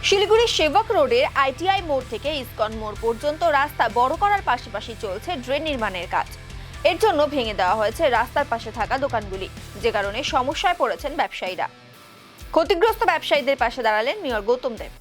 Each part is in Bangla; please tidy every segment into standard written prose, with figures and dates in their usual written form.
শিলিগুড়ির সেবক রোডের আইটিআই মোড় থেকে ইসকন মোড় পর্যন্ত রাস্তা বড় করার পাশাপাশি চলছে ড্রেন নির্মাণের কাজ। এর জন্য ভেঙে দেওয়া হয়েছে রাস্তার পাশে থাকা দোকানগুলি, যে কারণে সমস্যায় পড়েছেন ব্যবসায়ীরা। ক্ষতিগ্রস্ত ব্যবসায়ীদের পাশে দাঁড়ালেন মেয়র গৌতম দেব।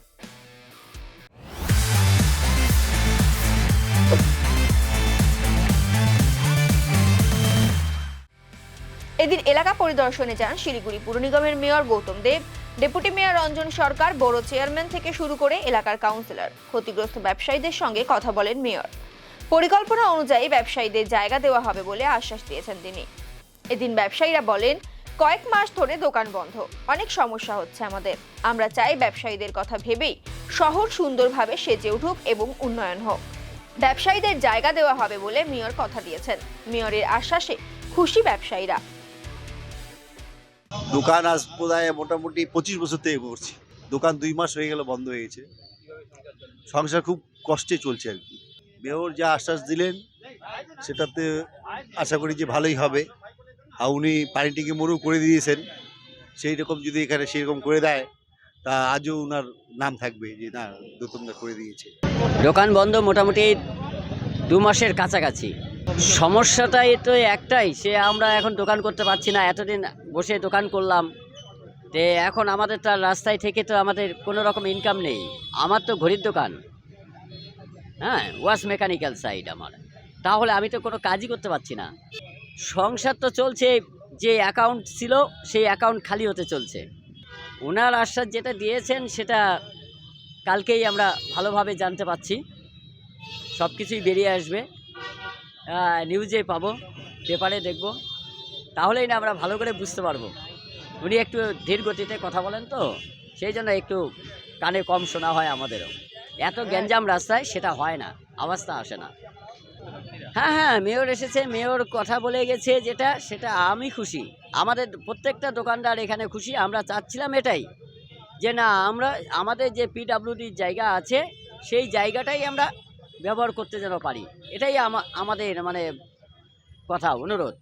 এদিন এলাকা পরিদর্শনে যান শিলিগুড়ি পুর নিগমের মেয়র গৌতম দেব, ডেপুটি মেয়র রঞ্জন সরকার, বড় চেয়ারম্যান থেকে শুরু করে এলাকার কাউন্সিলর। ক্ষতিগ্রস্ত ব্যবসায়ীদের সঙ্গে কথা বলেন মেয়র। পরিকল্পনা অনুযায়ী ব্যবসায়ীদের জায়গা দেওয়া হবে বলে আশ্বাস দিয়েছেন তিনি। এদিন ব্যবসায়ীরা বলেন, কয়েক মাস ধরে দোকান বন্ধ, অনেক সমস্যা হচ্ছে আমাদের। আমরা চাই ব্যবসায়ীদের কথা ভেবেই শহর সুন্দরভাবে সেজে উঠুক এবং উন্নয়ন হোক। ব্যবসায়ীদের জায়গা দেওয়া হবে বলে মেয়র কথা দিয়েছেন। মেয়রের আশ্বাসে খুশি ব্যবসায়ীরা। দোকান আজ প্রায় মোটামুটি 25 বছর থেকে করছি। দোকান 2 মাস হয়ে গেল বন্ধ হয়ে গেছে। সংসার খুব কষ্টে চলছে আর কি। মেয়র যা আশ্বাস দিলেন সেটাতে আশা করি যে ভালোই হবে। আর উনি পানিটিকে মরু করে দিয়েছেন, সেই রকম যদি এখানে সেরকম করে দেয় তা আজও ওনার নাম থাকবে যে না গৌতমদা করে দিয়েছে। দোকান বন্ধ মোটামুটি 2 মাসের কাছাকাছি। সমস্যাটাই তো একটাই, সে আমরা এখন দোকান করতে পারছি না। এতদিন বসে দোকান করলাম, তো এখন আমাদের তো রাস্তায় থেকে তো আমাদের কোনো রকম ইনকাম নেই। আমার তো ঘড়ির দোকান, হ্যাঁ, ওয়াশ মেকানিক্যাল সাইড আমার, তাহলে আমি তো কোনো কাজই করতে পারছি না। সংসার তো চলছে, যে অ্যাকাউন্ট ছিল সেই অ্যাকাউন্ট খালি হতে চলছে। ওনার আশ্বাস যেটা দিয়েছেন সেটা কালকেই আমরা ভালোভাবে জানতে পাচ্ছি। সব কিছুই বেরিয়ে আসবে, নিউজে পাবো, পেপারে দেখব, তাহলেই না আমরা ভালো করে বুঝতে পারবো। উনি একটু ধীর গতিতে কথা বলেন তো, সেই জন্য একটু কানে কম শোনা হয় আমাদেরও। এত গ্যাঞ্জাম রাস্তায় সেটা হয় না, আওয়াজটা আসে না। হ্যাঁ, মেয়র এসেছে, মেয়র কথা বলে গেছে, সেটা আমি খুশি। আমাদের প্রত্যেকটা দোকানদার এখানে খুশি। আমরা চাচ্ছিলাম এটাই, যে না আমরা আমাদের যে পিডব্লিউডির জায়গা আছে সেই জায়গাটাই আমরা ব্যবহার করতে যেন পারি। এটাই আমাদের মানে কথা, অনুরোধ।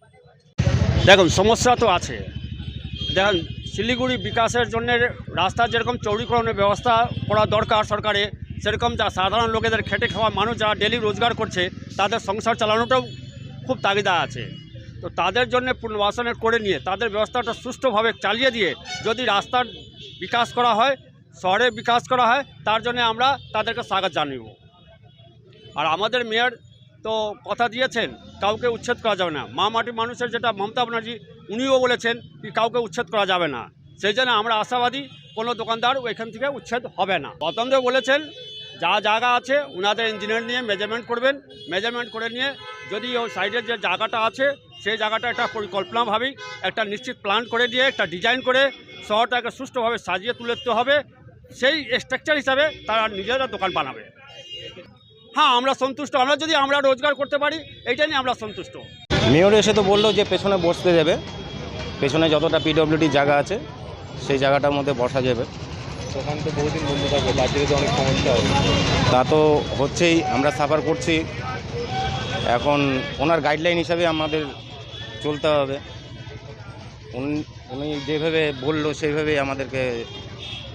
দেখুন, সমস্যা তো আছে। দেখুন, শিলিগুড়ি বিকাশের জন্য রাস্তা যেরকম চৌড়িকরণের ব্যবস্থা করা দরকার সরকারে, সেরকম যা সাধারণ লোকেদের খেটে খাওয়া মানুষ যারা ডেলি রোজগার করছে তাদের সংসার চালানোটাও খুব তাগিদা আছে। তো তাদের জন্য পুনর্বাসনের করে নিয়ে তাদের ব্যবস্থাটা সুষ্ঠুভাবে চালিয়ে দিয়ে যদি রাস্তার বিকাশ করা হয়, শহরে বিকাশ করা হয়, তার জন্য আমরা তাদেরকে স্বাগত জানাব। আর আমাদের মেয়র তো কথা দিয়েছেন কাউকে উচ্ছেদ করা যাবে না। মা মাটি মানুষের যেটা মমতা ব্যানার্জি উনিও বলেছেন কি কাউকে উচ্ছেদ করা যাবে না। সেই জন্য আমরা আশাবাদী কোনো দোকানদার এখান থেকে উচ্ছেদ হবে না। গৌতমদেব বলেছেন যা জায়গা আছে ওনাদের ইঞ্জিনিয়ার নিয়ে মেজারমেন্ট করবেন, মেজারমেন্ট করে নিয়ে যদি ওই সাইডের যে জায়গাটা আছে সেই জায়গাটা একটা পরিকল্পনাভাবেই একটা নিশ্চিত প্ল্যান করে দিয়ে একটা ডিজাইন করে শহরটাকে সুষ্ঠুভাবে সাজিয়ে তুলতে হবে। সেই স্ট্রাকচার হিসাবে তারা নিজেরা দোকান বানাবে। হ্যাঁ, আমরা সন্তুষ্ট। আমরা যদি আমরা রোজগার করতে পারি এইটা নিয়ে আমরা সন্তুষ্ট। মেয়র এসে তো বললো যে পেছনে বসতে দেবে, পেছনে যতটা পিডব্লিউডি জায়গা আছে সেই জায়গাটার মধ্যে বসা যাবে। ওখানে তো বহুদিন বন্ধ থাকবে, তার জন্য তো অনেক সমস্যা হবে। তা তো হচ্ছেই, আমরা সাফার করছি। এখন ওনার গাইডলাইন হিসাবে আমাদের চলতে হবে। উনি যেভাবে বললো সেইভাবেই আমাদেরকে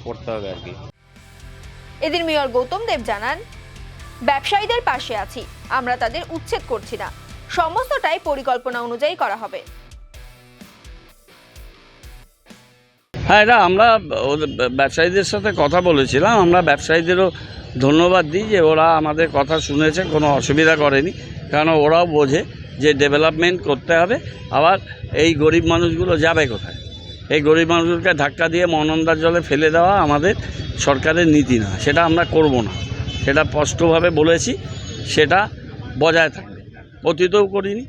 করতে হবে আর কি। এদিন মেয়র গৌতম দেব জানান, ব্যবসায়ীদের পাশে আছি, আমরা তাদের উচ্ছেদ করছি না, সমস্তটাই পরিকল্পনা অনুযায়ী করা হবে। হ্যাঁ, এটা আমরা ব্যবসায়ীদের সাথে কথা বলেছিলাম। আমরা ব্যবসায়ীদেরও ধন্যবাদ দিই যে ওরা আমাদের কথা শুনেছে, কোনো অসুবিধা করেনি। কারণ ওরাও বোঝে যে ডেভেলপমেন্ট করতে হবে। আবার এই গরিব মানুষগুলো যাবে কোথায়? এই গরিব মানুষগুলোকে ধাক্কা দিয়ে মহানন্দার জলে ফেলে দেওয়া আমাদের সরকারের নীতি না, সেটা আমরা করব না। সেটা স্পষ্টভাবে বলেছি, সেটা বজায় থাকবে। অতীতেও করিনি,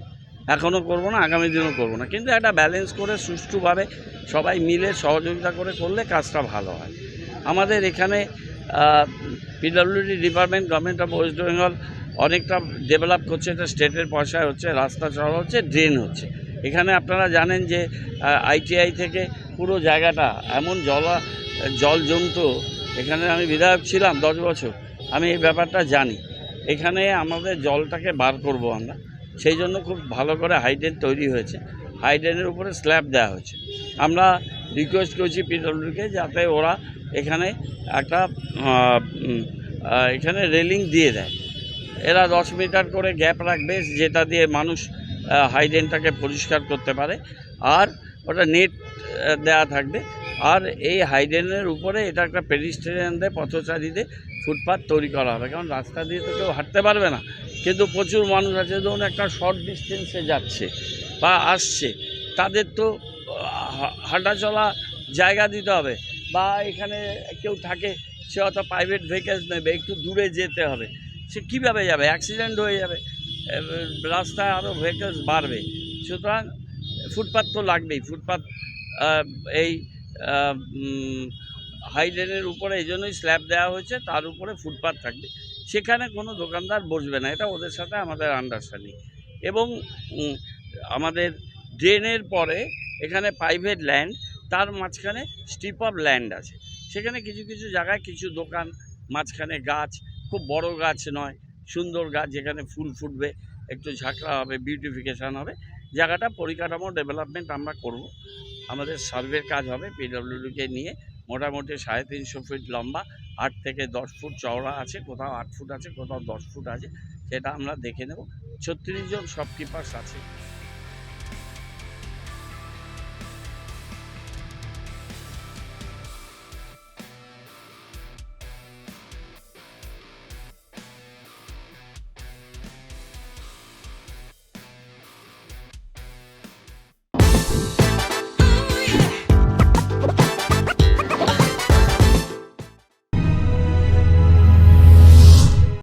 এখনও করব না, আগামী দিনও করব না। কিন্তু একটা ব্যালেন্স করে সুষ্ঠুভাবে সবাই মিলে সহযোগিতা করে করলে কাজটা ভালো হয়। আমাদের এখানে PWD department, government of West Bengal অনেকটা ডেভেলপ করছে। এটা স্টেটের পয়সায় হচ্ছে, রাস্তা চড়া হচ্ছে, ড্রেন হচ্ছে। এখানে আপনারা জানেন যে আইটিআই থেকে পুরো জায়গাটা এমন জল জমতো। এখানে আমি বিধায়ক ছিলাম 10 বছর, আমি এই ব্যাপারটা জানি। এখানে আমাদের জলটাকে বার করব আমরা, সেই জন্য খুব ভালো করে হাইড্রেন তৈরি হয়েছে। হাইড্রেনের উপরে স্ল্যাব দেওয়া হয়েছে। আমরা রিকোয়েস্ট করছি পিডব্লিউডিকে যাতে ওরা এখানে একটা এখানে রেলিং দিয়ে দেয়। এরা 10 মিটার করে গ্যাপ রাখবে, যেটা দিয়ে মানুষ হাইড্রেনটাকে পরিষ্কার করতে পারে, আর ওটা নেট দেওয়া থাকবে। আর এই হাইড্রেনের উপরে এটা একটা পেডিস্ট্রিয়ানদের, পথচারীদের ফুটপাথ তৈরি করা হবে, কারণ রাস্তা দিয়ে তো কেউ হাঁটতে পারবে না, কিন্তু প্রচুর মানুষ আছে ধরুন একটা শর্ট ডিস্টেন্সে যাচ্ছে বা আসছে, তাদের তো হাঁটা চলা জায়গা দিতে হবে। বা এখানে কেউ থাকে, সে অত প্রাইভেট ভেহিকেলস নেবে, একটু দূরে যেতে হবে, সে কীভাবে যাবে? অ্যাক্সিডেন্ট হয়ে যাবে, রাস্তায় আরও ভেহিকেলস বাড়বে। সুতরাং ফুটপাথ তো লাগবেই। ফুটপাথ এই হাইড্রেনের উপরে এই জন্যই স্ল্যাব দেওয়া হয়েছে, তার উপরে ফুটপাথ থাকবে, সেখানে কোনো দোকানদার বসবে না, এটা ওদের সাথে আমাদের আন্ডারস্ট্যান্ডিং। এবং আমাদের ড্রেনের পরে এখানে প্রাইভেট ল্যান্ড, তার মাঝখানে স্ট্রিপ অফ ল্যান্ড আছে, সেখানে কিছু কিছু জায়গায় কিছু দোকান, মাঝখানে গাছ, খুব বড় গাছ নয়, সুন্দর গাছ, যেখানে ফুল ফুটবে, একটু ঝাঁকড়া হবে, বিউটিফিকেশান হবে, জায়গাটা পরিকাঠামো ডেভেলপমেন্ট আমরা করব। আমাদের সার্ভের কাজ হবে পিডব্লিউডিকে নিয়ে। মোটামুটি 350 ফিট লম্বা, 8 থেকে 10 ফুট চওড়া আছে, কোথাও 8 ফুট আছে, কোথাও 10 ফুট আছে, সেটা আমরা দেখে নেব। 36 জন শপকিপার্স আছে।